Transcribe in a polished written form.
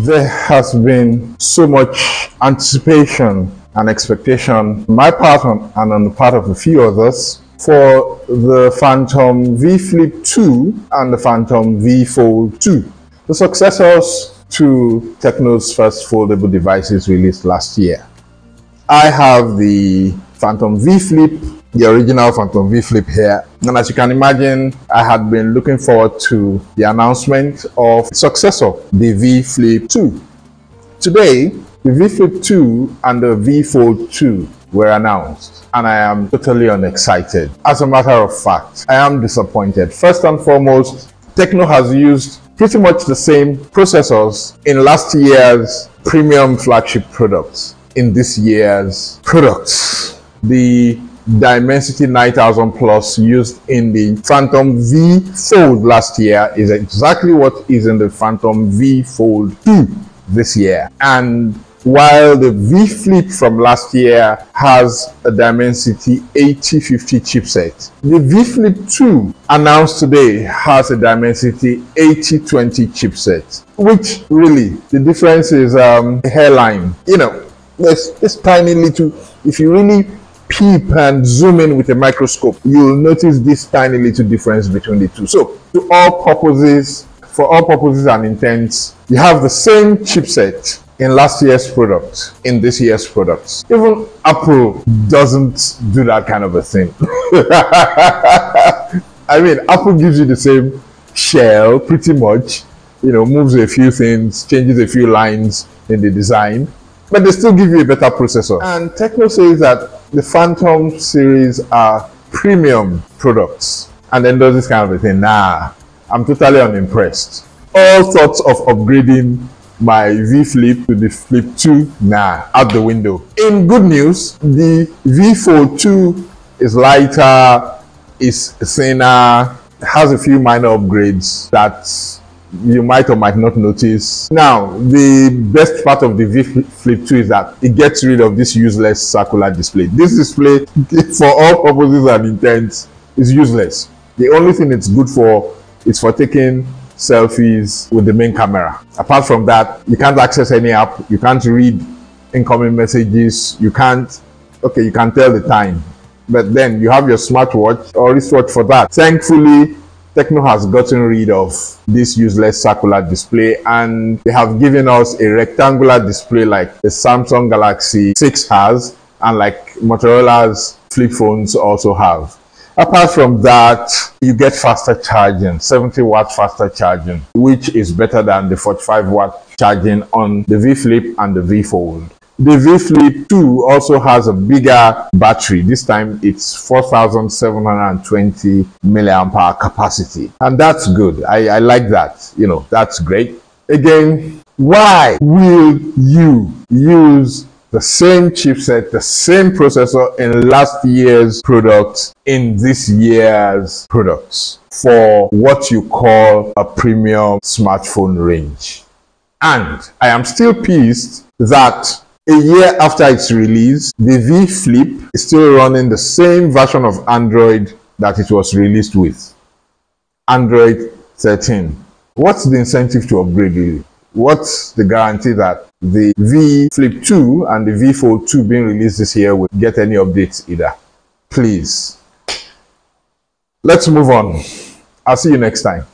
There has been so much anticipation and expectation on my part and on the part of a few others for the Phantom V Flip 2 and the Phantom V Fold 2, the successors to TECNO's first foldable devices released last year. I have the Phantom V Flip, the original Phantom V Flip here, and as you can imagine, I had been looking forward to the announcement of the successor, the V Flip 2. Today, the V Flip 2 and the V Fold 2 were announced, and I am totally unexcited. As a matter of fact, I am disappointed. First and foremost, TECNO has used pretty much the same processors in last year's premium flagship products. In this year's products, the Dimensity 9000 Plus used in the Phantom V Fold last year is exactly what is in the Phantom V Fold 2 this year. And while the V Flip from last year has a Dimensity 8050 chipset, the V Flip 2 announced today has a Dimensity 8020 chipset, which really, the difference is a hairline. You know, there's this tiny little, if you really peep and zoom in with a microscope, you'll notice this tiny little difference between the two. So for all purposes and intents, you have the same chipset in last year's product, in this year's products. Even Apple doesn't do that kind of a thing. I mean, Apple gives you the same shell pretty much, you know, moves a few things, changes a few lines in the design, but they still give you a better processor. And TECNO says that the Phantom series are premium products, and then does this kind of a thing. Nah, I'm totally unimpressed. All thoughts of upgrading my V Flip to the Flip 2, nah, out the window. In good news, the V Fold 2 is lighter, is thinner, has a few minor upgrades that you might or might not notice. Now, the best part of the V Flip 2 is that it gets rid of this useless circular display. This display, for all purposes and intents, is useless. The only thing it's good for is for taking selfies with the main camera. Apart from that, you can't access any app, you can't read incoming messages, you can tell the time, but then you have your smartwatch or wristwatch for that. Thankfully, TECNO has gotten rid of this useless circular display, and they have given us a rectangular display like the Samsung Galaxy 6 has, and like Motorola's flip phones also have. Apart from that, you get faster charging, 70 watt faster charging, which is better than the 45 watt charging on the V Flip and the V Fold. The V Flip 2 also has a bigger battery. This time it's 4720 milliamp hour capacity, and that's good. I like that. You know, that's great. Again, why will you use the same chipset, the same processor in last year's products in this year's products for what you call a premium smartphone range? And I am still pissed that a year after its release, the V Flip is still running the same version of Android that it was released with, Android 13. What's the incentive to upgrade really? What's the guarantee that the V Flip 2 and the V Fold 2 being released this year will get any updates either? Please. Let's move on. I'll see you next time.